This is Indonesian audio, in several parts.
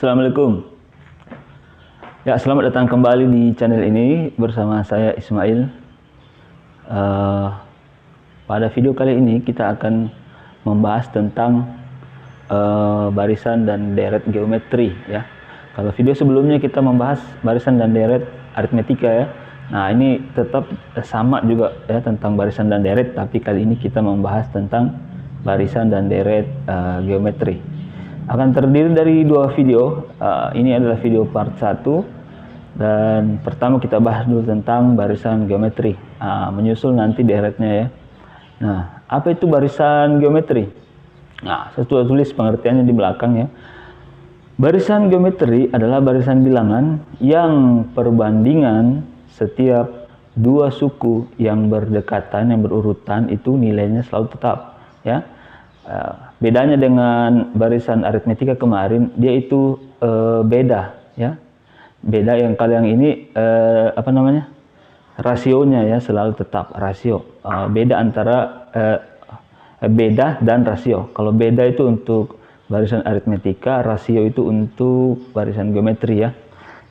Assalamualaikum. Ya, selamat datang kembali di channel ini bersama saya Ismail. Pada video kali ini kita akan membahas tentang barisan dan deret geometri ya. Kalau video sebelumnya kita membahas barisan dan deret aritmetika ya. Nah, ini tetap sama juga ya tentang barisan dan deret, tapi kali ini kita membahas tentang barisan dan deret geometri. Akan terdiri dari dua video. Ini adalah video part 1 dan pertama kita bahas dulu tentang barisan geometri, menyusul nanti deretnya ya. Nah, apa itu barisan geometri? Nah, saya sudah tulis pengertiannya di belakang ya. Barisan geometri adalah barisan bilangan yang perbandingan setiap dua suku yang berdekatan, yang berurutan itu nilainya selalu tetap ya. Bedanya dengan barisan aritmetika kemarin, dia itu beda ya. Beda yang kalau yang ini rasionya ya selalu tetap rasio. Beda antara beda dan rasio. Kalau beda itu untuk barisan aritmetika, rasio itu untuk barisan geometri ya.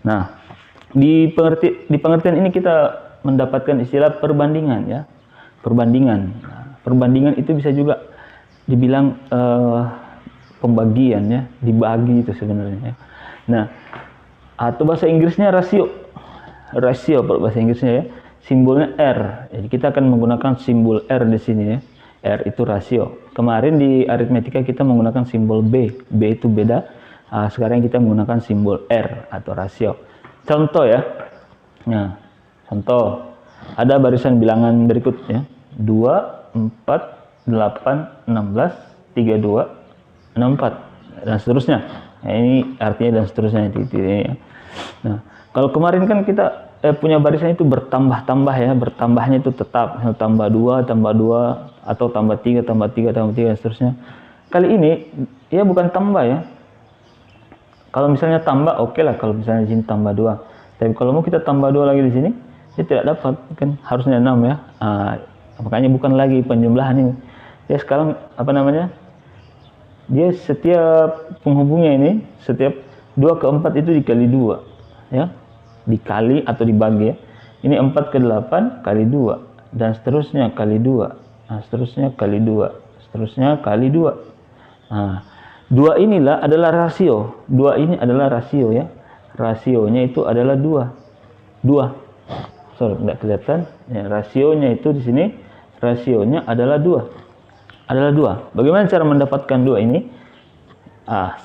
Nah, di pengertian ini kita mendapatkan istilah perbandingan ya. Perbandingan. Nah, perbandingan itu bisa juga dibilang pembagian ya, dibagi itu sebenarnya ya. Nah, atau bahasa Inggrisnya rasio. Rasio kalau bahasa Inggrisnya ya. Simbolnya R. Jadi kita akan menggunakan simbol R di sini ya. R itu rasio. Kemarin di aritmetika kita menggunakan simbol B. B itu beda. Sekarang kita menggunakan simbol R atau rasio. Contoh ya. Nah, contoh. Ada barisan bilangan berikut ya. 2, 4, 8, 16, 32, 64 dan seterusnya. Nah, ini artinya dan seterusnya itu ya. Nah, kalau kemarin kan kita punya barisan itu bertambah-tambah ya, bertambahnya itu tetap tambah 2 atau tambah 3 tambah 3 tambah 3 dan seterusnya. Kali ini ya bukan tambah ya. Kalau misalnya tambah oke lah, kalau misalnya di sini tambah 2. Tapi kalau mau kita tambah 2 lagi di sini, dia tidak dapat kan, harusnya 6 ya. Makanya bukan lagi penjumlahan ini. Ya sekarang dia setiap penghubungnya ini, setiap 2 ke 4 itu dikali 2 ya, dikali atau dibagi ya. Ini 4 ke 8 kali 2 dan seterusnya kali 2. Nah, seterusnya kali 2, seterusnya kali 2. Nah, 2 inilah adalah rasio. 2 ini adalah rasio ya. Rasionya itu adalah 2. Sorry, tidak kelihatan. Ya, rasionya itu di sini, rasionya adalah 2. Bagaimana cara mendapatkan 2 ini?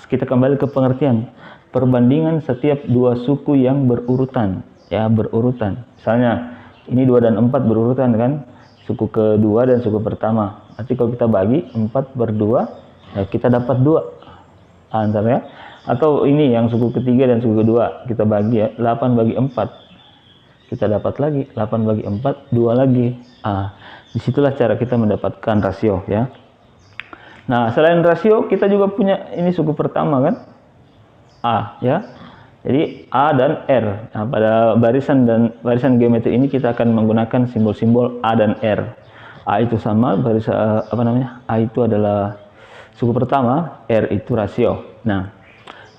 Kita kembali ke pengertian. Perbandingan setiap dua suku yang berurutan. Ya, berurutan. Misalnya, ini 2 dan 4 berurutan kan? Suku kedua dan suku pertama. Nanti kalau kita bagi 4 per 2, ya kita dapat 2. Antaranya. Atau ini yang suku ketiga dan suku kedua. Kita bagi ya, 8 bagi 4. Kita dapat lagi 8 bagi 4, 2 lagi. Disitulah cara kita mendapatkan rasio ya. Nah, selain rasio kita juga punya ini suku pertama kan, A ya. Jadi A dan R. Nah, pada barisan geometri ini kita akan menggunakan simbol-simbol A dan R. A itu sama barisan A itu adalah suku pertama, R itu rasio. Nah,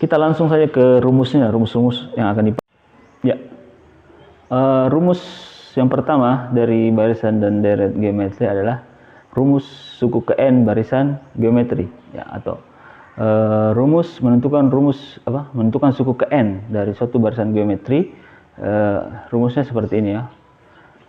kita langsung saja ke rumusnya, rumus-rumus yang akan dipakai. Ya. Rumus yang pertama dari barisan dan deret geometri adalah rumus suku ke n barisan geometri ya, atau rumus menentukan suku ke n dari suatu barisan geometri. Rumusnya seperti ini ya.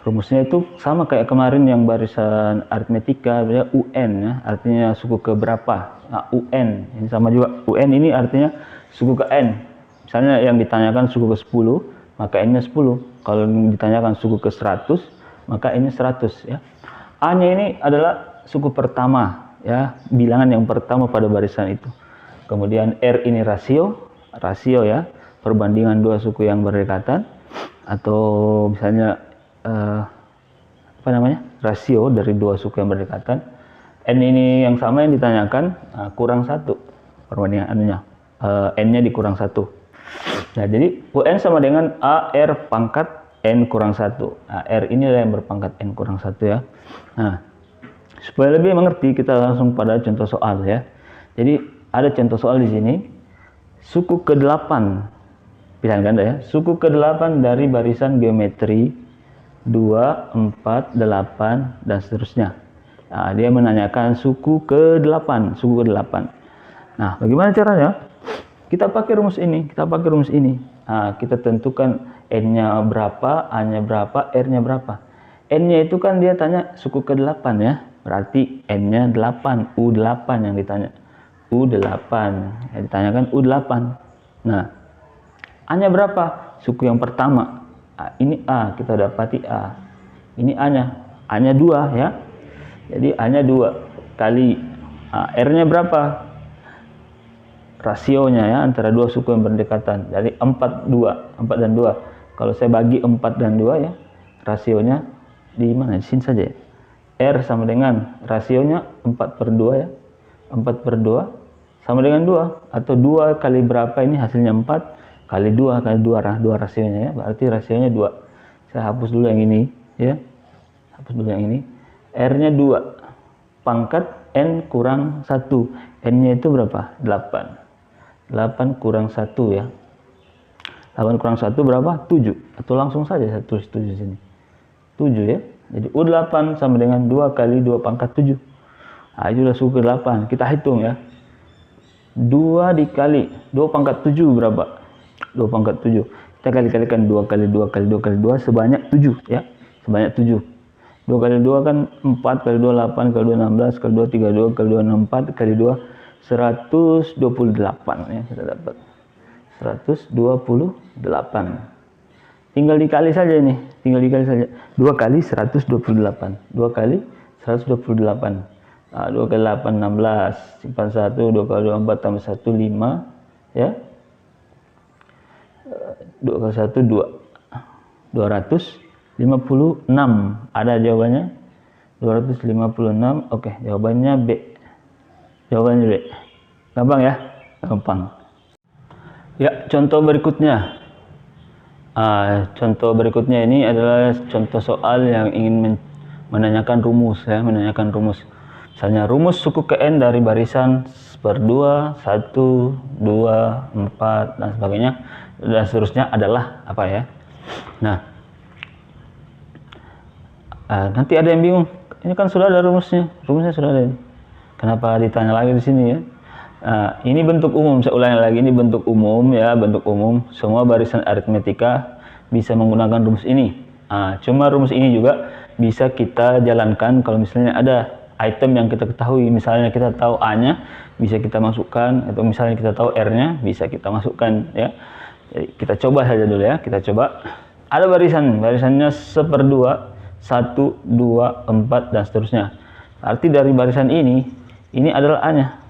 Rumusnya itu sama kayak kemarin yang barisan aritmetika ya, UN ya, artinya suku ke berapa. Nah, UN ini sama juga. UN ini artinya suku ke n. Misalnya yang ditanyakan suku ke 10, maka n-nya 10. Kalau ditanyakan suku ke 100, maka ini 100 ya. A-nya ini adalah suku pertama ya, bilangan yang pertama pada barisan itu. Kemudian R ini rasio ya, perbandingan dua suku yang berdekatan, atau misalnya rasio dari dua suku yang berdekatan. N ini yang sama yang ditanyakan, kurang 1 perbandingannya, n-nya dikurang 1. Nah, jadi UN sama dengan AR pangkat N kurang 1. Nah, R inilah yang berpangkat N kurang 1 ya. Nah, supaya lebih mengerti kita langsung pada contoh soal ya. Jadi ada contoh soal di sini. suku ke-8, pilihan ganda ya, suku ke-8 dari barisan geometri 2, 4, 8 dan seterusnya. Nah, dia menanyakan suku ke-8, suku ke-8. Nah, bagaimana caranya? Kita pakai rumus ini, Nah, kita tentukan n-nya berapa, a-nya berapa, r-nya berapa. N-nya itu kan dia tanya suku ke-8 ya, berarti n-nya 8, U8 yang ditanya. U8, yang ditanyakan U8. Nah, a-nya berapa? Suku yang pertama. Ini a, kita dapati a. Ini a-nya 2 ya. Jadi a-nya 2 kali r-nya berapa? Rasionya ya antara dua suku yang berdekatan. Jadi 4 dan 2. Kalau saya bagi 4 dan 2 ya, rasionya di mana? Di sini saja ya. R sama dengan rasionya 4/2 ya. 4/2 sama dengan 2, atau 2 kali berapa ini hasilnya 4 kali 2 kali 2 rasionya ya, berarti rasionya 2. Saya hapus dulu yang ini ya. Hapus dulu yang ini. R-nya 2 pangkat n kurang 1. N-nya itu berapa? 8. 8 kurang 1 ya. 8 kurang 1 berapa? 7. Atau langsung saja saya tulis 7 sini. 7 ya. Jadi U8 sama dengan 2 kali 2 pangkat 7. Nah, itulah suku ke-8. Kita hitung ya. 2 dikali 2 pangkat 7 berapa? 2 pangkat 7. Kita kali-kalikan 2 kali 2 kali 2 kali 2 sebanyak 7 ya. Sebanyak 7. 2 kali 2 kan 4 kali 2 8 kali 2 16 kali 2 32 kali 2 64 kali 2 128 ya, kita dapat 128. Tinggal dikali saja ini, 2 kali 128. 2 kali 128. Nah, 2 kali 8 16, simpan 1, 2 kali 2 4 tambah 1 5 ya. 2 kali 1 2. 256. Ada jawabannya? 256. Oke, jawabannya B. Jawabannya B. Gampang ya? Gampang. Ya, contoh berikutnya. Contoh berikutnya ini adalah contoh soal yang ingin menanyakan rumus ya, Misalnya rumus suku ke n dari barisan 1/2, 1, 2, 4 dan sebagainya dan seterusnya adalah apa ya. Nah, nanti ada yang bingung, ini kan sudah ada rumusnya sudah ada. Kenapa ditanya lagi di sini ya? Ini bentuk umum, saya ulangi lagi, ini bentuk umum ya, bentuk umum. Semua barisan aritmetika bisa menggunakan rumus ini. Cuma rumus ini juga bisa kita jalankan kalau misalnya ada item yang kita ketahui, misalnya kita tahu A-nya, bisa kita masukkan, atau misalnya kita tahu R-nya, bisa kita masukkan ya. Jadi kita coba saja dulu ya, kita coba. Ada barisannya 1/2, 1, 2, 4 dan seterusnya. Arti dari barisan ini adalah A-nya.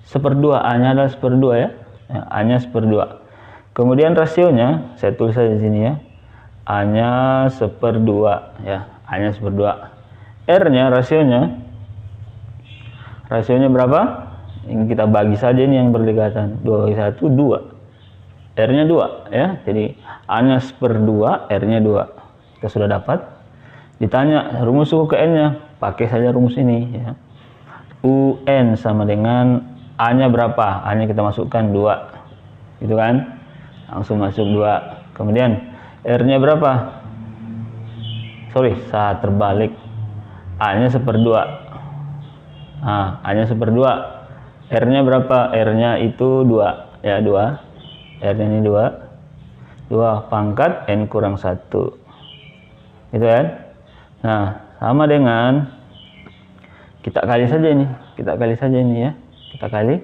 1/2, A-nya adalah 1/2 ya. A-nya 1/2. Kemudian rasionya, saya tulis saja di sini ya. A-nya 1/2 ya, A-nya 1/2. R-nya rasionya berapa? Ini kita bagi saja ini yang berdekatan. 2 kali 1 2. R-nya 2 ya. Jadi A-nya 1/2, R-nya 2. Kita sudah dapat. Ditanya rumus suku ke n-nya, pakai saja rumus ini ya. UN sama dengan A-nya berapa? A-nya kita masukkan 2. Gitu kan? Langsung masuk 2. Kemudian R-nya berapa? Saat terbalik. A-nya 1/2. A-nya 1/2. R-nya berapa? R-nya itu 2 ya, 2. R-nya ini 2. 2 pangkat n kurang 1. Gitu kan? Nah, sama dengan kita kali saja ini ya. Kita kali.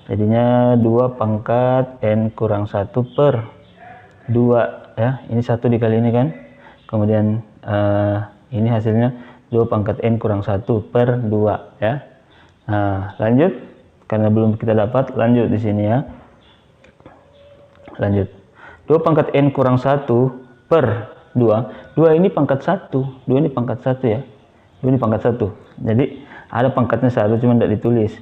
Jadinya 2 pangkat n kurang 1 per 2 ya. Ini 1 dikali ini kan. Kemudian ini hasilnya 2 pangkat n kurang 1 per 2 ya. Nah, lanjut, karena belum kita dapat, lanjut di sini ya. Lanjut. 2 pangkat n kurang 1 per 2. 2 ini pangkat 1. 2 ini pangkat 1 ya. 2 ini pangkat 1. Jadi ada pangkatnya 1 cuma tidak ditulis.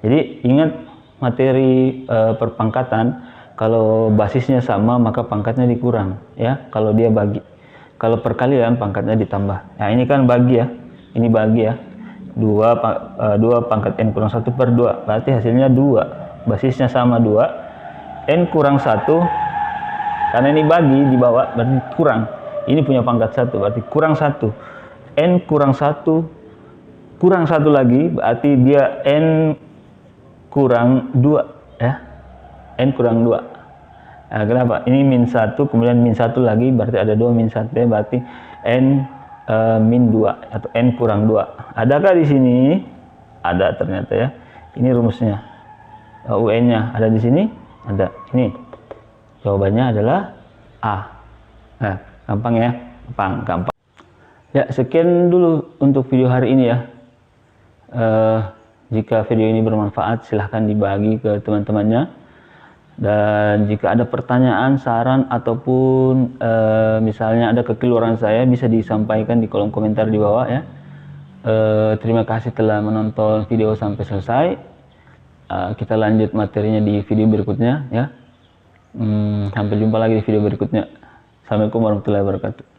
Jadi ingat materi perpangkatan, kalau basisnya sama maka pangkatnya dikurang ya. Kalau dia bagi. Kalau perkalian pangkatnya ditambah. Nah, ini kan bagi ya. Ini bagi ya. 2 pangkat n kurang 1 per 2. Berarti hasilnya 2. basisnya sama 2, n kurang 1, karena ini bagi di bawah berarti kurang, ini punya pangkat 1 berarti kurang 1, n kurang 1 kurang 1 lagi berarti dia n kurang 2 ya, n kurang 2. Nah, kenapa? Ini min 1 kemudian min 1 lagi berarti ada 2 min 1 ya, berarti n min 2 atau n kurang 2. Adakah di sini? Ada ternyata ya. Ini rumusnya. UN-nya ada di sini? Ada. Ini. Jawabannya adalah A. Nah, gampang ya? Gampang. Ya, sekian dulu untuk video hari ini ya. Jika video ini bermanfaat, silahkan dibagi ke teman-temannya. Dan jika ada pertanyaan, saran, ataupun misalnya ada kekeliruan saya, bisa disampaikan di kolom komentar di bawah ya. Terima kasih telah menonton video sampai selesai. Kita lanjut materinya di video berikutnya ya. Sampai jumpa lagi di video berikutnya. Assalamualaikum warahmatullahi wabarakatuh.